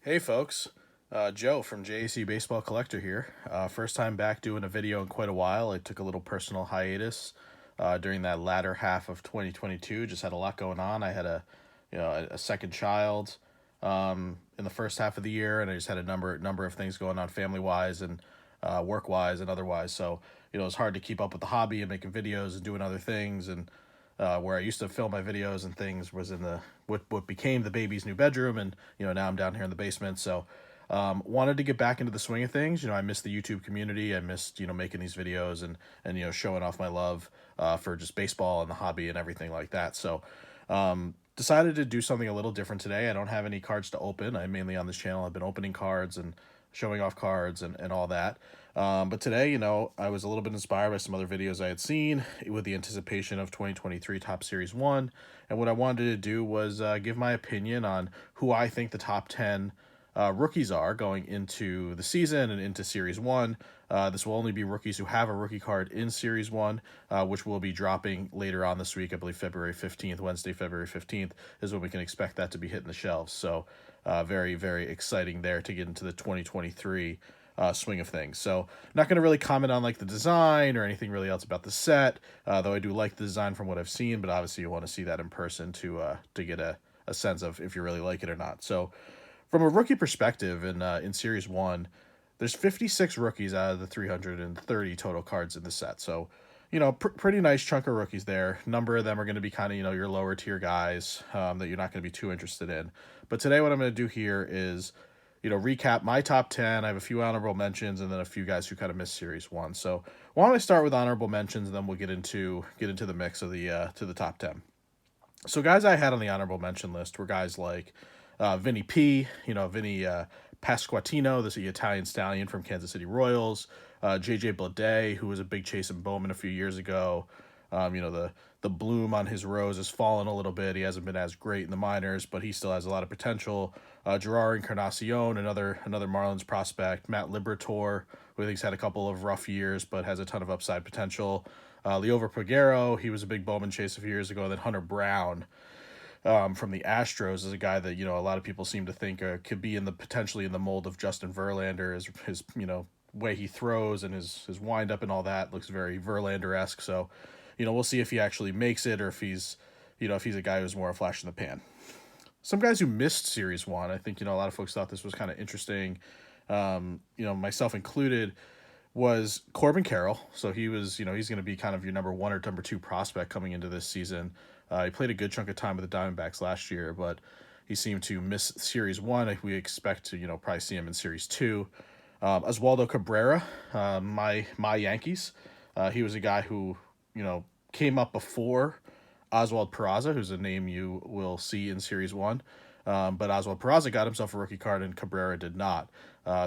Hey folks, Joe from JAC Baseball Collector here. First time back doing a video in quite a while. I took a little personal hiatus during that latter half of 2022. Just had a lot going on. I had a second child in the first half of the year, and I just had a number of things going on family wise and work wise and otherwise. So it was hard to keep up with the hobby and making videos and doing other things. And where I used to film my videos and things was in the what became the baby's new bedroom, and now I'm down here in the basement. So wanted to get back into the swing of things. I missed the YouTube community. I missed making these videos and showing off my love for just baseball and the hobby and everything like that. So decided to do something a little different today. I don't have any cards to open. I mainly on this channel I've been opening cards and showing off cards and all that. But today, I was a little bit inspired by some other videos I had seen with the anticipation of 2023 Top Series 1. And what I wanted to do was give my opinion on who I think the top 10 rookies are going into the season and into Series 1. This will only be rookies who have a rookie card in Series 1, which will be dropping later on this week. I believe February 15th, Wednesday, February 15th, is when we can expect that to be hitting the shelves. So very, very exciting there to get into the 2023 swing of things. So not going to really comment on like the design or anything really else about the set, though I do like the design from what I've seen, but obviously you want to see that in person to get a sense of if you really like it or not. So from a rookie perspective in Series 1, there's 56 rookies out of the 330 total cards in the set. So, pretty nice chunk of rookies there. Number of them are going to be kind of, your lower tier guys that you're not going to be too interested in. But today what I'm going to do here is, recap my top 10. I have a few honorable mentions and then a few guys who kind of missed Series 1. So why don't I start with honorable mentions, and then we'll get into the mix of the to the top 10. So guys I had on the honorable mention list were guys like Vinny P, Vinny Pasquantino, this is the Italian stallion from Kansas City Royals. JJ Bleday, who was a big chase in Bowman a few years ago. The bloom on his rose has fallen a little bit. He hasn't been as great in the minors, but he still has a lot of potential. Gerard Encarnacion, another Marlins prospect. Matt Liberatore, who I think's had a couple of rough years, but has a ton of upside potential. Liover Peguero, he was a big Bowman chase a few years ago. And then Hunter Brown, from the Astros, is a guy that a lot of people seem to think could be potentially in the mold of Justin Verlander. His way he throws and his wind up and all that looks very Verlander-esque. So we'll see if he actually makes it, or if he's a guy who's more a flash in the pan. Some guys who missed Series 1, I think a lot of folks thought this was kind of interesting, myself included, was Corbin Carroll. So he was, he's going to be kind of your number one or number two prospect coming into this season. He played a good chunk of time with the Diamondbacks last year, but he seemed to miss Series 1. We expect to, probably see him in Series 2. Oswaldo Cabrera, my Yankees. He was a guy who, came up before Oswald Peraza, who's a name you will see in Series 1. But Oswald Peraza got himself a rookie card and Cabrera did not.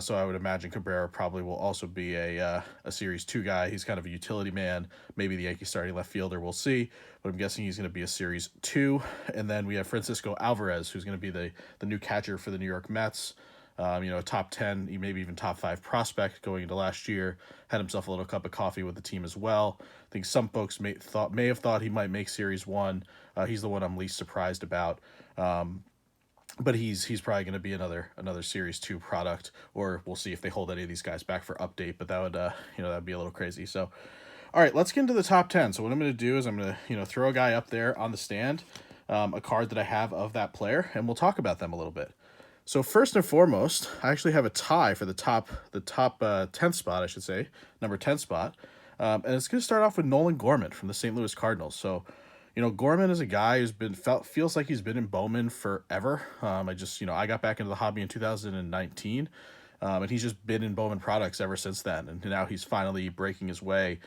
So I would imagine Cabrera probably will also be a Series 2 guy. He's kind of a utility man. Maybe the Yankees starting left fielder, we'll see. But I'm guessing he's going to be a Series 2. And then we have Francisco Alvarez, who's going to be the new catcher for the New York Mets. A top 10, maybe even top 5 prospect going into last year. Had himself a little cup of coffee with the team as well. I think some folks may have thought he might make Series 1. He's the one I'm least surprised about. But he's probably going to be another Series 2 product, or we'll see if they hold any of these guys back for update. But that would that'd be a little crazy. So, all right, let's get into the top 10. So what I'm going to do is I'm going to throw a guy up there on the stand, a card that I have of that player, and we'll talk about them a little bit. So first and foremost, I actually have a tie for the top 10th spot, I should say, number 10 spot, and it's going to start off with Nolan Gorman from the St. Louis Cardinals. So, Gorman is a guy who's feels like he's been in Bowman forever. I got back into the hobby in 2019, and he's just been in Bowman products ever since then. And now he's finally breaking his way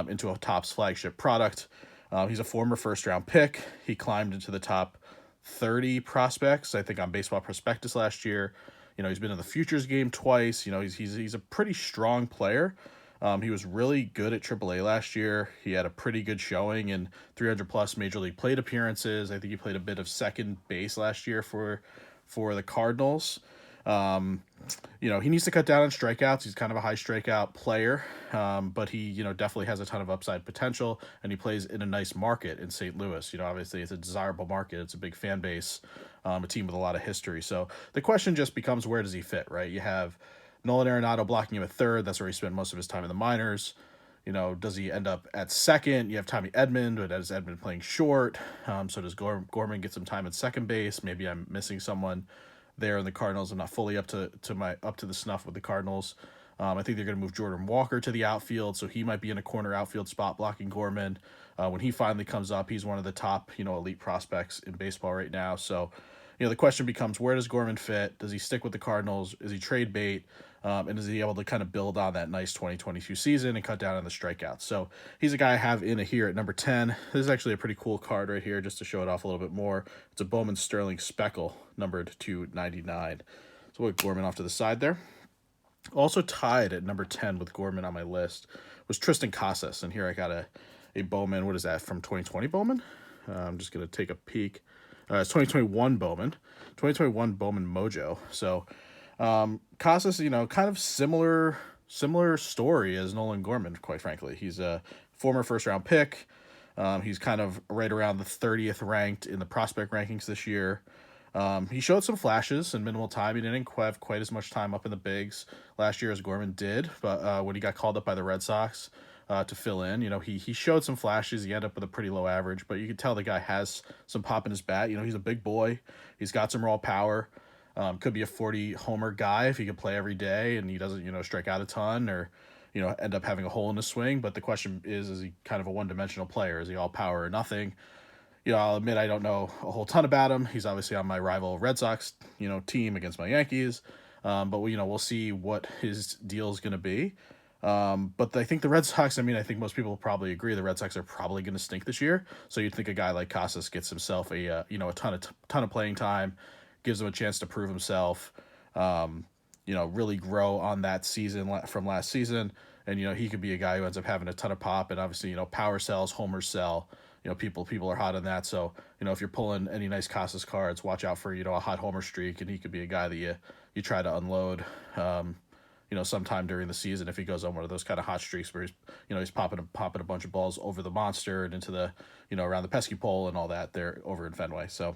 into a Topps flagship product. He's a former first-round pick. He climbed into the top 30 prospects, I think, on Baseball Prospectus last year. He's been in the futures game twice. He's a pretty strong player. He was really good at AAA last year. He had a pretty good showing in 300 plus major league plate appearances. I think he played a bit of second base last year for the Cardinals. He needs to cut down on strikeouts. He's kind of a high strikeout player, but he, definitely has a ton of upside potential, and he plays in a nice market in St. Louis. Obviously it's a desirable market. It's a big fan base, a team with a lot of history. So the question just becomes, where does he fit, right? You have Nolan Arenado blocking him at third. That's where he spent most of his time in the minors. Does he end up at second? You have Tommy Edman, but is Edman playing short? So does Gorman get some time at second base? Maybe I'm missing someone there in the Cardinals. I'm not fully up to the snuff with the Cardinals. I think they're going to move Jordan Walker to the outfield, so he might be in a corner outfield spot blocking Gorman. When he finally comes up, he's one of the top elite prospects in baseball right now. So the question becomes, where does Gorman fit? Does he stick with the Cardinals? Is he trade bait? And is he able to kind of build on that nice 2022 season and cut down on the strikeouts? So he's a guy I have in here at number 10. This is actually a pretty cool card right here, just to show it off a little bit more. It's a Bowman Sterling Speckle, numbered to 99. So we'll get Gorman off to the side there. Also tied at number 10 with Gorman on my list was Tristan Casas. And here I got a Bowman. What is that, from 2020 Bowman? I'm just going to take a peek. It's 2021 Bowman. 2021 Bowman Mojo. So Casas, kind of similar story as Nolan Gorman, quite frankly. He's a former first-round pick. He's kind of right around the 30th ranked in the prospect rankings this year. He showed some flashes in minimal time. He didn't have quite as much time up in the bigs last year as Gorman did, but when he got called up by the Red Sox to fill in, he showed some flashes. He ended up with a pretty low average, but you could tell the guy has some pop in his bat. He's a big boy. He's got some raw power. Could be a 40 homer guy if he could play every day and he doesn't, strike out a ton or, end up having a hole in his swing. But the question is he kind of a one-dimensional player? Is he all power or nothing? I'll admit I don't know a whole ton about him. He's obviously on my rival Red Sox, team against my Yankees. But we'll see what his deal is going to be. But I think the Red Sox, I think most people probably agree the Red Sox are probably going to stink this year. So you'd think a guy like Casas gets himself a ton of playing time, gives him a chance to prove himself, really grow on that season from last season. And, he could be a guy who ends up having a ton of pop, and obviously, power sells, homers sell. People are hot on that. So, if you're pulling any nice Casas cards, watch out for, a hot homer streak, and he could be a guy that you try to unload, sometime during the season if he goes on one of those kind of hot streaks where he's popping a bunch of balls over the monster and into the, around the pesky pole and all that there over in Fenway. So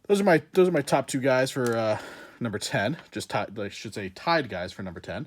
those are my top two guys for number 10. Tied guys for number 10.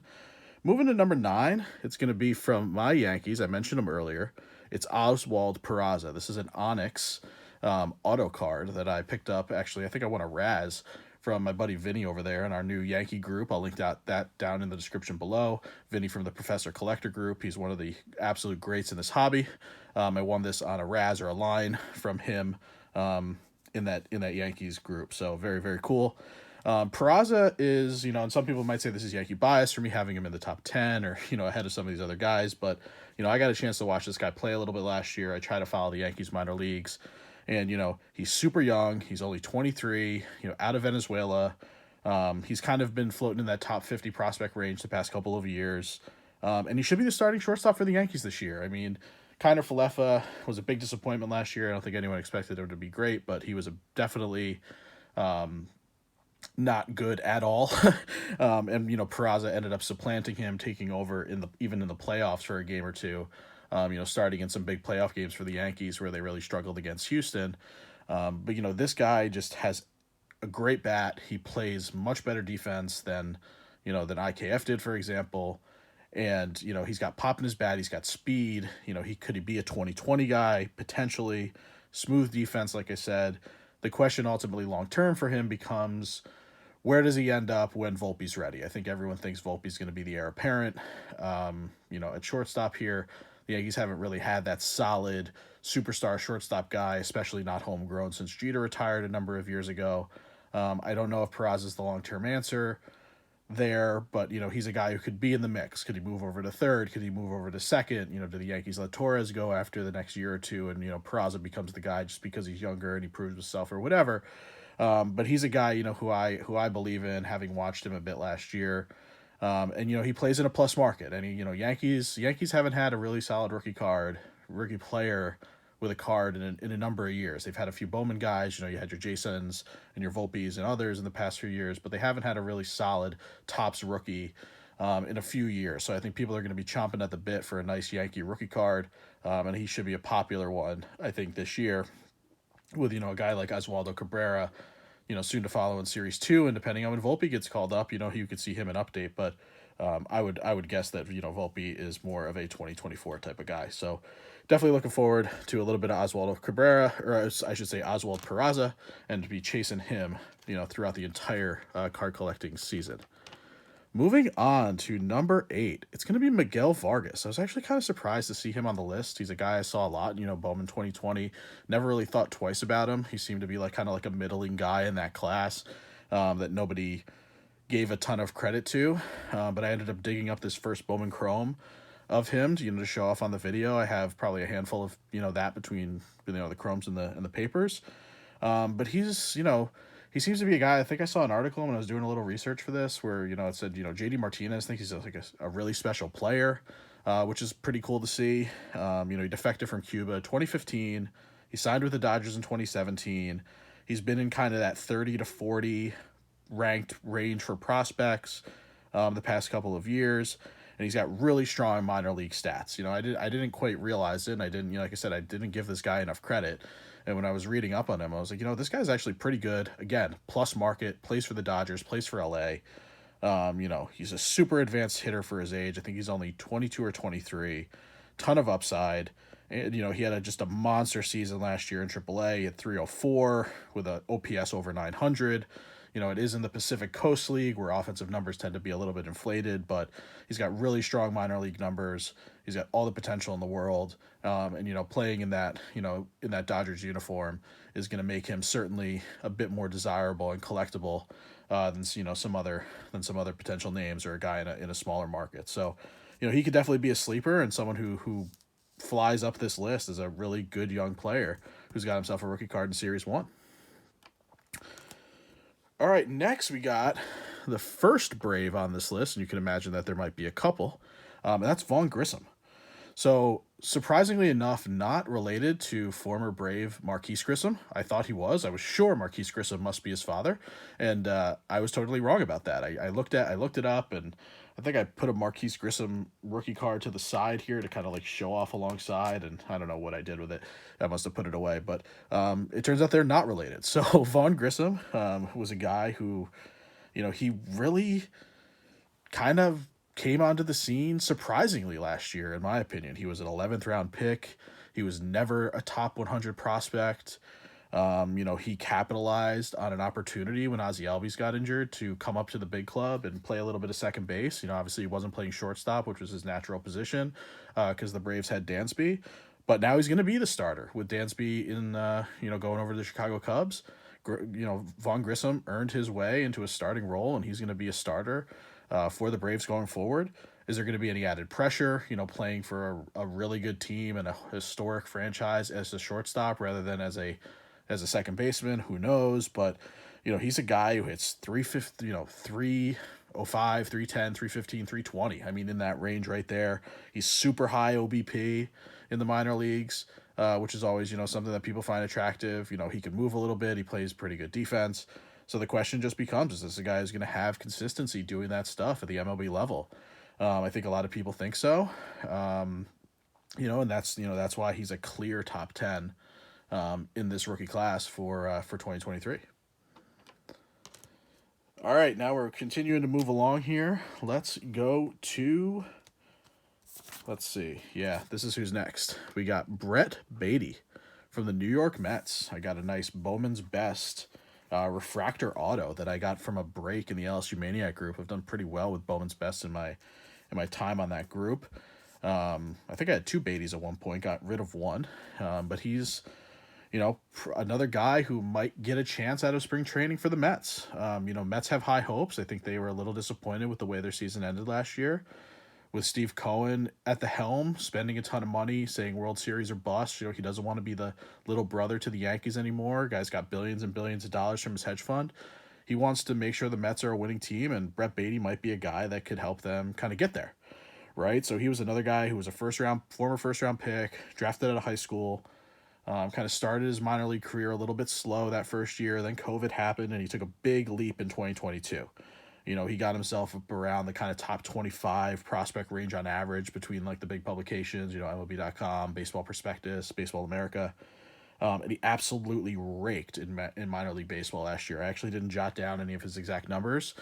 Moving to number 9, it's going to be from my Yankees. I mentioned him earlier. It's Oswald Peraza. This is an Onyx auto card that I picked up. Actually, I think I won a Raz from my buddy Vinny over there in our new Yankee group. I'll link that down in the description below. Vinny from the Professor Collector group. He's one of the absolute greats in this hobby. I won this on a Raz or a line from him in that Yankees group. So very, very cool. Peraza is, and some people might say this is Yankee bias for me having him in the top 10 or, ahead of some of these other guys. But, I got a chance to watch this guy play a little bit last year. I try to follow the Yankees minor leagues. And, he's super young. He's only 23, out of Venezuela. He's kind of been floating in that top 50 prospect range the past couple of years. And he should be the starting shortstop for the Yankees this year. Kiner Falefa was a big disappointment last year. I don't think anyone expected him to be great, but he was definitely not good at all. And Peraza ended up supplanting him, taking over even in the playoffs for a game or two. Starting in some big playoff games for the Yankees where they really struggled against Houston. But this guy just has a great bat. He plays much better defense than IKF did, for example. And, he's got pop in his bat. He's got speed. Could he be a 2020 guy? Potentially. Smooth defense, like I said. The question ultimately long-term for him becomes, where does he end up when Volpe's ready? I think everyone thinks Volpe's going to be the heir apparent. At shortstop here, the Yankees haven't really had that solid superstar shortstop guy, especially not homegrown since Jeter retired a number of years ago. I don't know if Peraza is the long-term answer there, but, he's a guy who could be in the mix. Could he move over to third? Could he move over to second? Do the Yankees let Torres go after the next year or two and, Peraza becomes the guy just because he's younger and he proves himself or whatever. But he's a guy, who I believe in, having watched him a bit last year. And, he plays in a plus market. And, Yankees haven't had a really solid rookie player with a card in a number of years. They've had a few Bowman guys, you had your Jasons and your Volpes and others in the past few years, but they haven't had a really solid Topps rookie in a few years. So I think people are going to be chomping at the bit for a nice Yankee rookie card, and he should be a popular one, I think, this year with, a guy like Oswaldo Cabrera, soon to follow in Series 2, and depending on when Volpe gets called up, you could see him an update, but I would guess that, Volpe is more of a 2024 type of guy. So definitely looking forward to a little bit of Oswaldo Cabrera, or I should say Oswald Peraza, and to be chasing him, throughout the entire card collecting season. Moving on to number 8, it's going to be Miguel Vargas. I was actually kind of surprised to see him on the list. He's a guy I saw a lot, Bowman 2020. Never really thought twice about him. He seemed to be kind of like a middling guy in that class that nobody gave a ton of credit to. But I ended up digging up this first Bowman Chrome of him to show off on the video. I have probably a handful of that between the Chromes and the papers. But he's he seems to be a guy. I think I saw an article when I was doing a little research for this where it said JD Martinez thinks he's a really special player, which is pretty cool to see. He defected from Cuba 2015. He signed with the Dodgers in 2017. He's been in kind of that 30 to 40 ranked range for prospects the past couple of years, and he's got really strong minor league stats. I didn't quite realize it, and I didn't, like I said, I didn't give this guy enough credit. And when I was reading up on him, I was like, this guy's actually pretty good. Again, plus market, plays for the Dodgers, plays for LA. He's a super advanced hitter for his age. I think he's only 22 or 23. Ton of upside. And, he had just a monster season last year in AAA at 304 with an OPS over 900. It is in the Pacific Coast League where offensive numbers tend to be a little bit inflated, but he's got really strong minor league numbers. He's got all the potential in the world. And, playing in that, in that Dodgers uniform is going to make him certainly a bit more desirable and collectible than some other potential names or a guy in a smaller market. So, he could definitely be a sleeper and someone who flies up this list as a really good young player who's got himself a rookie card in Series 1. All right, next we got the first Brave on this list, and you can imagine that there might be a couple, and that's Vaughn Grissom. So, surprisingly enough, not related to former Brave Marquise Grissom. I thought he was. I was sure Marquise Grissom must be his father, and I was totally wrong about that. I looked it up, and I think I put a Marquise Grissom rookie card to the side here to kind of show off alongside, and I don't know what I did with it. I must have put it away, but it turns out they're not related. So Vaughn Grissom was a guy who, he really kind of came onto the scene surprisingly last year, in my opinion. He was an 11th round pick. He was never a top 100 prospect. He capitalized on an opportunity when Ozzie Albies got injured to come up to the big club and play a little bit of second base. Obviously he wasn't playing shortstop, which was his natural position because the Braves had Dansby. But now he's going to be the starter with Dansby in, going over to the Chicago Cubs. Vaughn Grissom earned his way into a starting role, and he's going to be a starter for the Braves going forward. Is there going to be any added pressure, playing for a really good team and a historic franchise as a shortstop rather than as a second baseman? Who knows? But, he's a guy who hits 350, 305, 310, 315, 320. I mean, in that range right there. He's super high OBP in the minor leagues, which is always, something that people find attractive. He can move a little bit. He plays pretty good defense. So the question just becomes, is this a guy who's going to have consistency doing that stuff at the MLB level? I think a lot of people think so. And that's why he's a clear top 10 in this rookie class for 2023. All right, now we're continuing to move along here. Let's go to, let's see. Yeah, this is who's next. We got Brett Beatty from the New York Mets. I got a nice Bowman's Best refractor auto that I got from a break in the LSU Maniac group. I've done pretty well with Bowman's Best in my time on that group. I think I had 2 Beatties at one point, got rid of one. But he's, another guy who might get a chance out of spring training for the Mets. Mets have high hopes. I think they were a little disappointed with the way their season ended last year. With Steve Cohen at the helm, spending a ton of money, saying World Series or bust. He doesn't want to be the little brother to the Yankees anymore. Guy's got billions and billions of dollars from his hedge fund. He wants to make sure the Mets are a winning team, and Brett Beatty might be a guy that could help them kind of get there, right? So he was another guy who was a former first round pick, drafted out of high school, Kind of started his minor league career a little bit slow that first year. Then COVID happened, and he took a big leap in 2022. He got himself up around the kind of top 25 prospect range on average between like the big publications, MLB.com, Baseball Prospectus, Baseball America. And he absolutely raked in minor league baseball last year. I actually didn't jot down any of his exact numbers.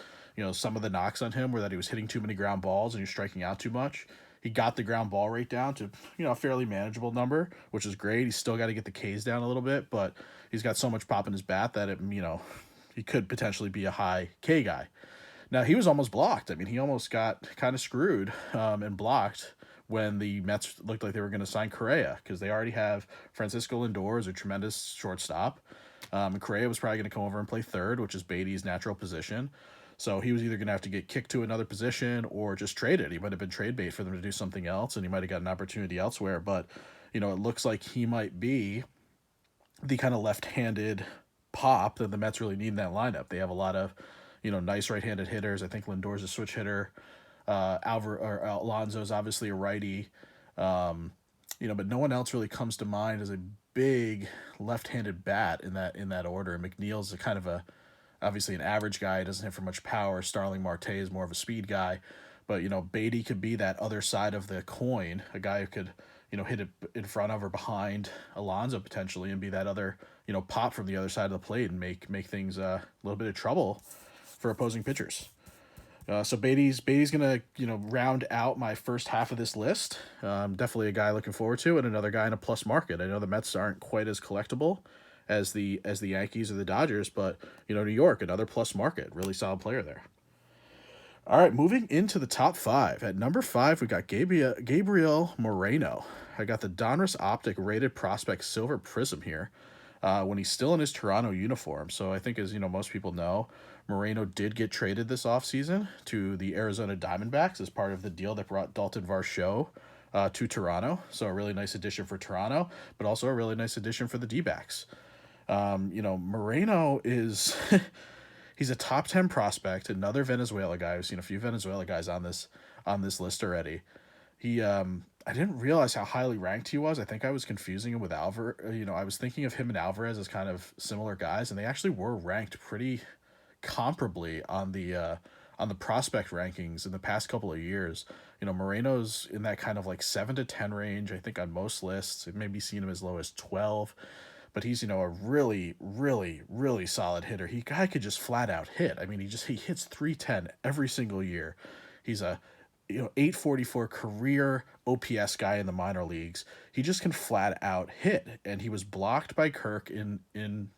Some of the knocks on him were that he was hitting too many ground balls and he was striking out too much. He got the ground ball rate down to, a fairly manageable number, which is great. He's still got to get the Ks down a little bit, but he's got so much pop in his bat that he could potentially be a high K guy. Now, he was almost blocked. I mean, he almost got kind of screwed and blocked when the Mets looked like they were going to sign Correa, because they already have Francisco Lindor as a tremendous shortstop. And Correa was probably going to come over and play third, which is Beatty's natural position. So he was either going to have to get kicked to another position or just traded. He might have been trade bait for them to do something else, and he might have got an opportunity elsewhere. But, it looks like he might be the kind of left-handed pop that the Mets really need in that lineup. They have a lot of, nice right-handed hitters. I think Lindor's a switch hitter. Alonso's obviously a righty. But no one else really comes to mind as a big left-handed bat in that order. McNeil's a kind of obviously an average guy. He doesn't hit for much power. Starling Marte is more of a speed guy. But, Beatty could be that other side of the coin, a guy who could, hit it in front of or behind Alonso potentially and be that other, pop from the other side of the plate and make things a little bit of trouble for opposing pitchers. So Beatty's gonna round out my first half of this list. Definitely a guy looking forward to, and another guy in a plus market. I know the Mets aren't quite as collectible as the Yankees or the Dodgers, but New York, another plus market, really solid player there. All right, moving into the top 5. At number 5, we got Gabriel Moreno. I got the Donruss Optic rated prospect Silver Prism here. When he's still in his Toronto uniform. So I think, as most people know, Moreno did get traded this offseason to the Arizona Diamondbacks as part of the deal that brought Dalton Varsho to Toronto. So a really nice addition for Toronto, but also a really nice addition for the D-backs. Moreno is he's a top 10 prospect, another Venezuela guy. I've seen a few Venezuela guys on this list already. He I didn't realize how highly ranked he was. I think I was confusing him with Alvarez. I was thinking of him and Alvarez as kind of similar guys, and they actually were ranked pretty comparably on the prospect rankings in the past couple of years. Moreno's in that kind of like 7 to 10 range, I think, on most lists. It may be seen him as low as 12, but he's, a really, really, really solid hitter. Guy could just flat out hit. I mean, he hits 310 every single year. He's a 844 career OPS guy in the minor leagues. He just can flat out hit, and he was blocked by Kirk in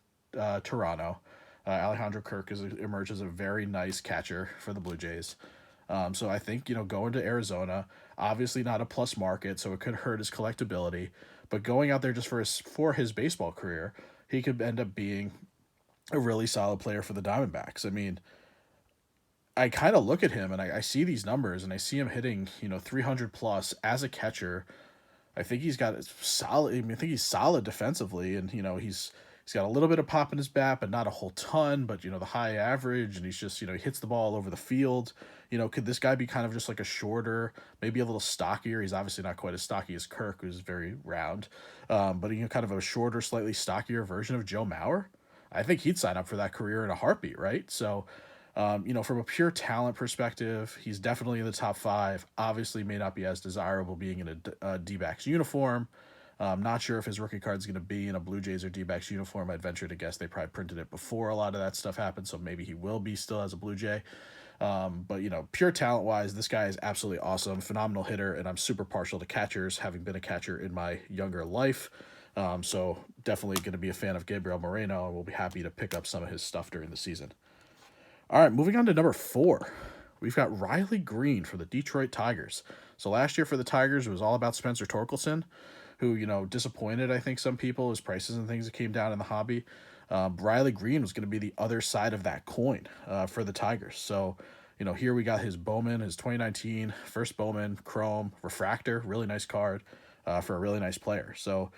Toronto. Alejandro Kirk emerged as a very nice catcher for the Blue Jays. So I think, going to Arizona, obviously not a plus market, so it could hurt his collectability. But going out there just for his baseball career, he could end up being a really solid player for the Diamondbacks. I mean, I kind of look at him and I see these numbers and I see him hitting, 300 plus as a catcher. I think he's got solid. I think he's solid defensively, and he's got a little bit of pop in his bat, but not a whole ton. But the high average, and he's just he hits the ball all over the field. Could this guy be kind of just like a shorter, maybe a little stockier? He's obviously not quite as stocky as Kirk, who's very round, but kind of a shorter, slightly stockier version of Joe Mauer. I think he'd sign up for that career in a heartbeat, right? So. From a pure talent perspective, he's definitely in the top 5. Obviously, may not be as desirable being in a D-backs uniform. Not sure if his rookie card is going to be in a Blue Jays or D-backs uniform. I'd venture to guess they probably printed it before a lot of that stuff happened, so maybe he will be still as a Blue Jay. But pure talent-wise, this guy is absolutely awesome, phenomenal hitter, and I'm super partial to catchers, having been a catcher in my younger life. So definitely going to be a fan of Gabriel Moreno, and we'll be happy to pick up some of his stuff during the season. All right, moving on to number 4. We've got Riley Green for the Detroit Tigers. So last year for the Tigers, it was all about Spencer Torkelson, who, disappointed, I think, some people. His prices and things that came down in the hobby. Riley Green was going to be the other side of that coin for the Tigers. So, here we got his Bowman, his 2019 first Bowman, Chrome, Refractor, really nice card for a really nice player. So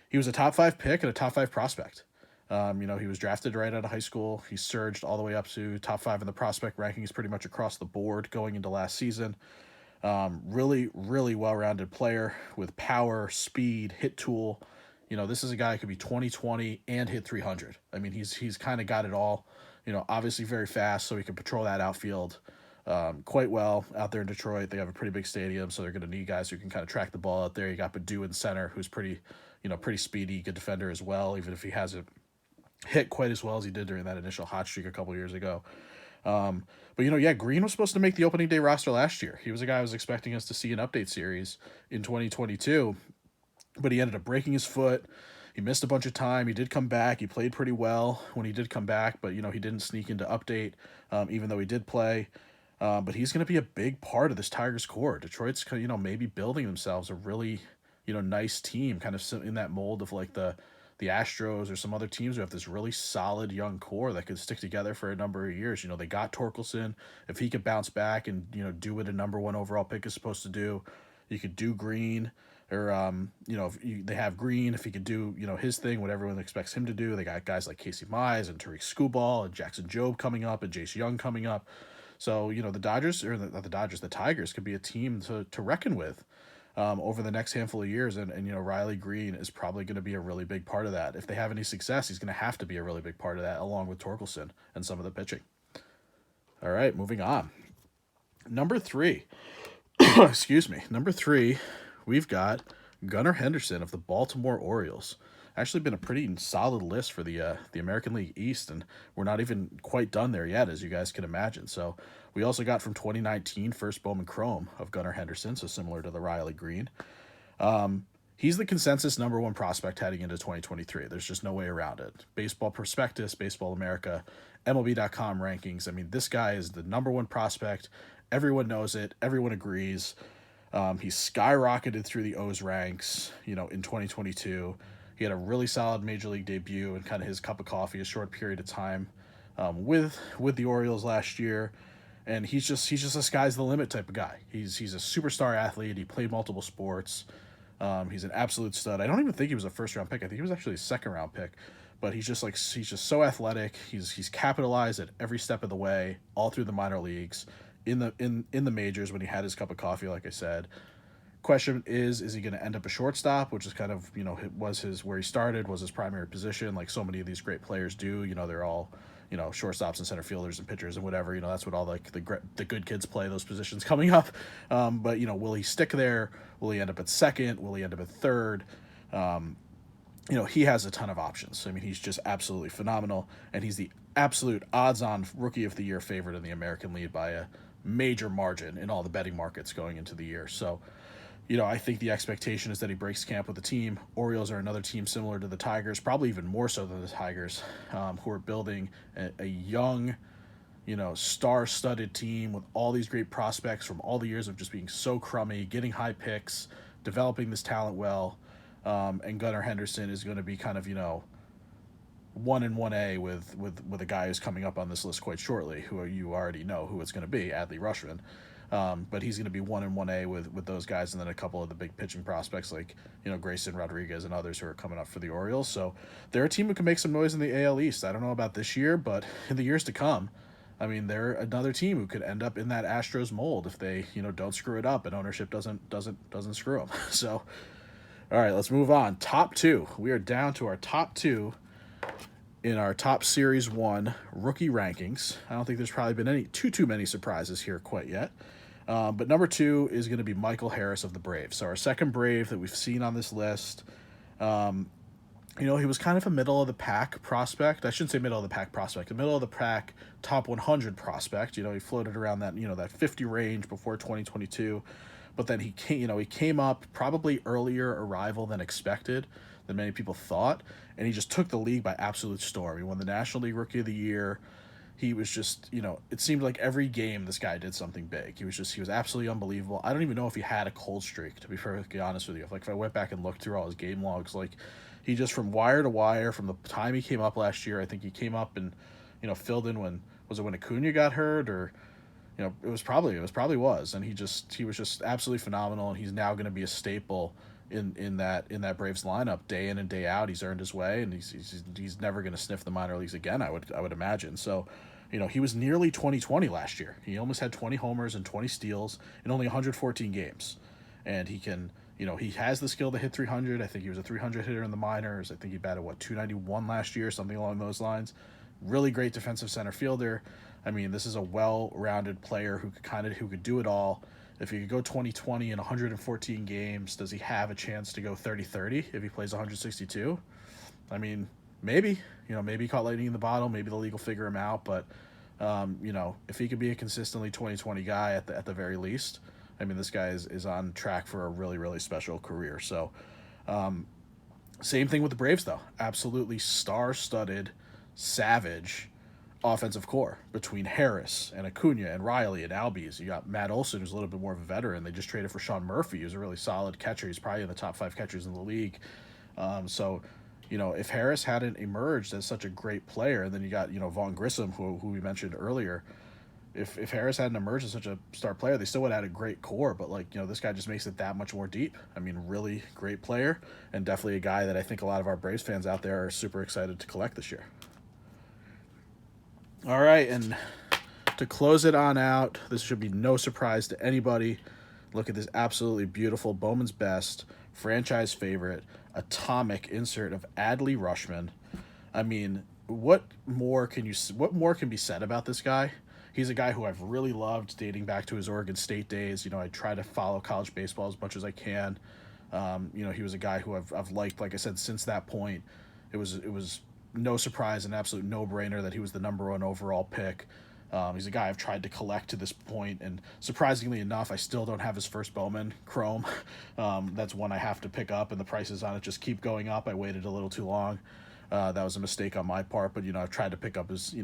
he was a top 5 pick and a top 5 prospect. He was drafted right out of high school. He surged all the way up to top 5 in the prospect rankings pretty much across the board going into last season. Really, really well-rounded player with power, speed, hit tool. This is a guy who could be 2020 and hit 300. I mean, he's kind of got it all. Obviously very fast, so he can patrol that outfield quite well out there in Detroit. They have a pretty big stadium, so they're going to need guys who can kind of track the ball out there. You got Badu in center, who's pretty speedy, good defender as well, even if he hasn't hit quite as well as he did during that initial hot streak a couple years ago. But yeah, Green was supposed to make the opening day roster last year. He was a guy I was expecting us to see an update series in 2022, but he ended up breaking his foot. He missed a bunch of time. He did come back. He played pretty well when he did come back, but he didn't sneak into update, even though he did play. But he's going to be a big part of this Tigers core. Detroit's maybe building themselves a really nice team, kind of in that mold of like the Astros or some other teams who have this really solid young core that could stick together for a number of years. They got Torkelson. If he could bounce back and do what a number one overall pick is supposed to do, you could do Green. Or they have Green, if he could do his thing, what everyone expects him to do. They got guys like Casey Mize and Tariq Skubal and Jackson Jobe coming up and Jace Young coming up. So the Tigers could be a team to reckon with over the next handful of years. And Riley Green is probably going to be a really big part of that. If they have any success, he's going to have to be a really big part of that, along with Torkelson and some of the pitching. All right, moving on. Number 3. Excuse me. Number 3. We've got Gunnar Henderson of the Baltimore Orioles. Actually been a pretty solid list for the American League East, and we're not even quite done there yet, as you guys can imagine. So we also got from 2019 first Bowman Chrome of Gunnar Henderson, so similar to the Riley Green. He's the consensus number 1 prospect heading into 2023. There's just no way around it. Baseball Prospectus, Baseball America, MLB.com rankings. I mean, this guy is the number 1 prospect. Everyone knows it. Everyone agrees. He's skyrocketed through the O's ranks, in 2022. He had a really solid major league debut and kind of his cup of coffee, a short period of time with the Orioles last year. And he's just a sky's the limit type of guy. He's a superstar athlete. He played multiple sports. He's an absolute stud. I don't even think he was a first round pick. I think he was actually a second round pick. But he's just so athletic. He's capitalized at every step of the way, all through the minor leagues. In the majors when he had his cup of coffee, like I said. Question is he going to end up a shortstop, which is kind of, was where he started, was his primary position, like so many of these great players do. They're all, shortstops and center fielders and pitchers and whatever. That's what all like the good kids play, those positions coming up. But will he stick there? Will he end up at second? Will he end up at third? He has a ton of options. I mean, he's just absolutely phenomenal, and he's the absolute odds-on Rookie of the Year favorite in the American League by a major margin in all the betting markets going into the year. So, I think the expectation is that he breaks camp with the team. Orioles are another team similar to the Tigers, probably even more so than the Tigers, who are building a young, star-studded team with all these great prospects from all the years of just being so crummy, getting high picks, developing this talent well. And Gunnar Henderson is going to be kind of, 1 and 1A with a guy who's coming up on this list quite shortly, who you already know who it's going to be, Adley Rutschman. But he's going to be 1 and 1A with those guys, and then a couple of the big pitching prospects like Grayson Rodriguez and others who are coming up for the Orioles. So they're a team who can make some noise in the AL East. I don't know about this year, but in the years to come, I mean, they're another team who could end up in that Astros mold if they don't screw it up and ownership doesn't screw them. So, all right, let's move on. Top 2. We are down to our top 2 in our top Series 1 rookie rankings. I don't think there's probably been too many surprises here quite yet. But number 2 is going to be Michael Harris of the Braves. So our second Brave that we've seen on this list. He was kind of a middle-of-the-pack prospect. I shouldn't say middle-of-the-pack prospect. A middle-of-the-pack top 100 prospect. He floated around that 50 range before 2022. But then he came up probably earlier arrival than expected, than many people thought. And he just took the league by absolute storm. He won the National League Rookie of the Year. He was just, it seemed like every game this guy did something big. He was absolutely unbelievable. I don't even know if he had a cold streak, to be perfectly honest with you. If I went back and looked through all his game logs, he just from wire to wire, from the time he came up last year, I think he came up and, filled in when Acuna got hurt, or, it was probably, and he was just absolutely phenomenal, and he's now going to be a staple in that Braves lineup day in and day out. He's earned his way, and he's never going to sniff the minor leagues again, I would imagine. So, he was nearly 20-20 last year. He almost had 20 homers and 20 steals in only 114 games, and he can He has the skill to hit 300. I think he was a 300 hitter in the minors. I think he batted, 291 last year, something along those lines. Really great defensive center fielder. I mean, this is a well-rounded player who could do it all. If he could go 2020 in 114 games, does he have a chance to go 30-30 if he plays 162? I mean, maybe. Maybe he caught lightning in the bottle. Maybe the league will figure him out. But, if he could be a consistently 2020 guy at the very least, I mean, this guy is on track for a really, really special career. So, same thing with the Braves, though. Absolutely star-studded, savage offensive core between Harris and Acuna and Riley and Albies. You got Matt Olson, who's a little bit more of a veteran. They just traded for Sean Murphy, who's a really solid catcher. He's probably in the top 5 catchers in the league. So, if Harris hadn't emerged as such a great player, and then you got, Vaughn Grissom, who we mentioned earlier, if Harris hadn't emerged as such a star player, they still would have had a great core. But, this guy just makes it that much more deep. I mean, really great player, and definitely a guy that I think a lot of our Braves fans out there are super excited to collect this year. All right, and to close it on out, this should be no surprise to anybody. Look at this absolutely beautiful Bowman's Best franchise favorite atomic insert of Adley Rutschman. I mean, what more can be said about this guy? He's a guy who I've really loved dating back to his Oregon State days. I try to follow college baseball as much as I can. He was a guy who I've liked, like I said, since that point. It was no surprise, an absolute no-brainer that he was the number 1 overall pick. He's a guy I've tried to collect to this point, and surprisingly enough, I still don't have his first Bowman Chrome. That's one I have to pick up, and the prices on it just keep going up. I waited a little too long. That was a mistake on my part, but, I've tried to pick up his,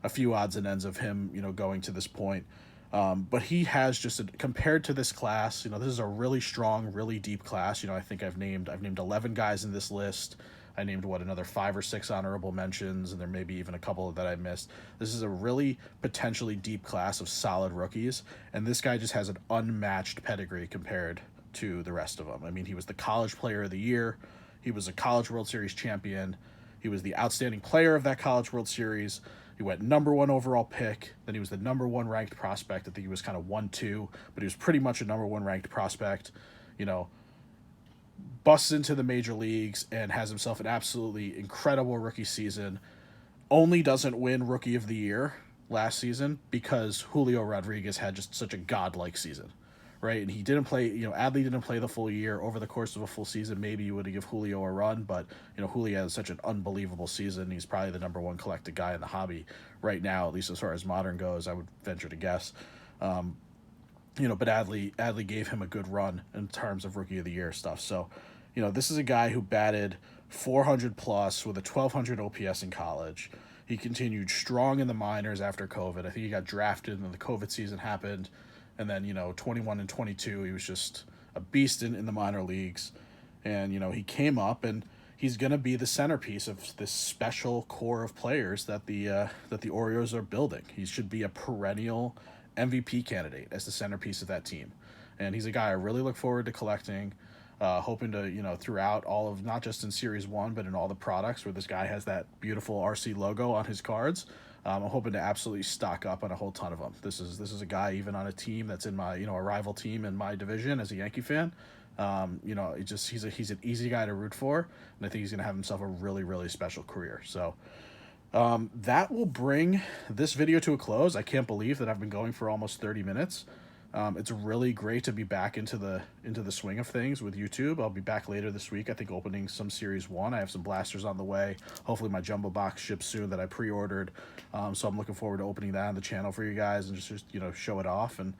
a few odds and ends of him, going to this point. But he has compared to this class, this is a really strong, really deep class. I think I've named 11 guys in this list. I named, another 5 or 6 honorable mentions, and there may be even a couple that I missed. This is a really potentially deep class of solid rookies, and this guy just has an unmatched pedigree compared to the rest of them. I mean, he was the College Player of the Year. He was a College World Series champion. He was the outstanding player of that College World Series. He went number 1 overall pick. Then he was the number 1 ranked prospect. I think he was kind of 1-2, but he was pretty much a number 1 ranked prospect. Busts into the major leagues and has himself an absolutely incredible rookie season. Only doesn't win Rookie of the Year last season because Julio Rodriguez had just such a godlike season, right? And he didn't play, Adley didn't play the full year. Over the course of a full season, maybe you would have given Julio a run, but, Julio has such an unbelievable season. He's probably the number 1 collected guy in the hobby right now, at least as far as modern goes, I would venture to guess. But Adley gave him a good run in terms of Rookie of the Year stuff. So, this is a guy who batted 400 plus with a 1200 OPS in college. He continued strong in the minors after COVID. I think he got drafted and then the COVID season happened. And then, 21 and 22, he was just a beast in the minor leagues. And, he came up and he's going to be the centerpiece of this special core of players that the Orioles are building. He should be a perennial MVP candidate as the centerpiece of that team. And he's a guy I really look forward to collecting. Hoping to, throughout all of, not just in Series 1, but in all the products where this guy has that beautiful RC logo on his cards. I'm hoping to absolutely stock up on a whole ton of them. This is a guy even on a team that's in my, a rival team in my division as a Yankee fan. He's an easy guy to root for, and I think he's going to have himself a really, really special career. So that will bring this video to a close. I can't believe that I've been going for almost 30 minutes. It's really great to be back into the swing of things with YouTube. I'll be back later this week, I think, opening some Series 1. I have some blasters on the way. Hopefully my jumbo box ships soon that I pre-ordered. So I'm looking forward to opening that on the channel for you guys and just show it off. And,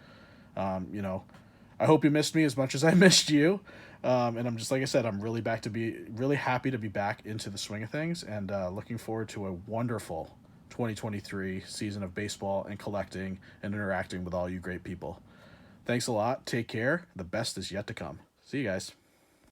I hope you missed me as much as I missed you. And I'm just, like I said, I'm really happy to be back into the swing of things and looking forward to a wonderful 2023 season of baseball and collecting and interacting with all you great people. Thanks a lot. Take care. The best is yet to come. See you guys.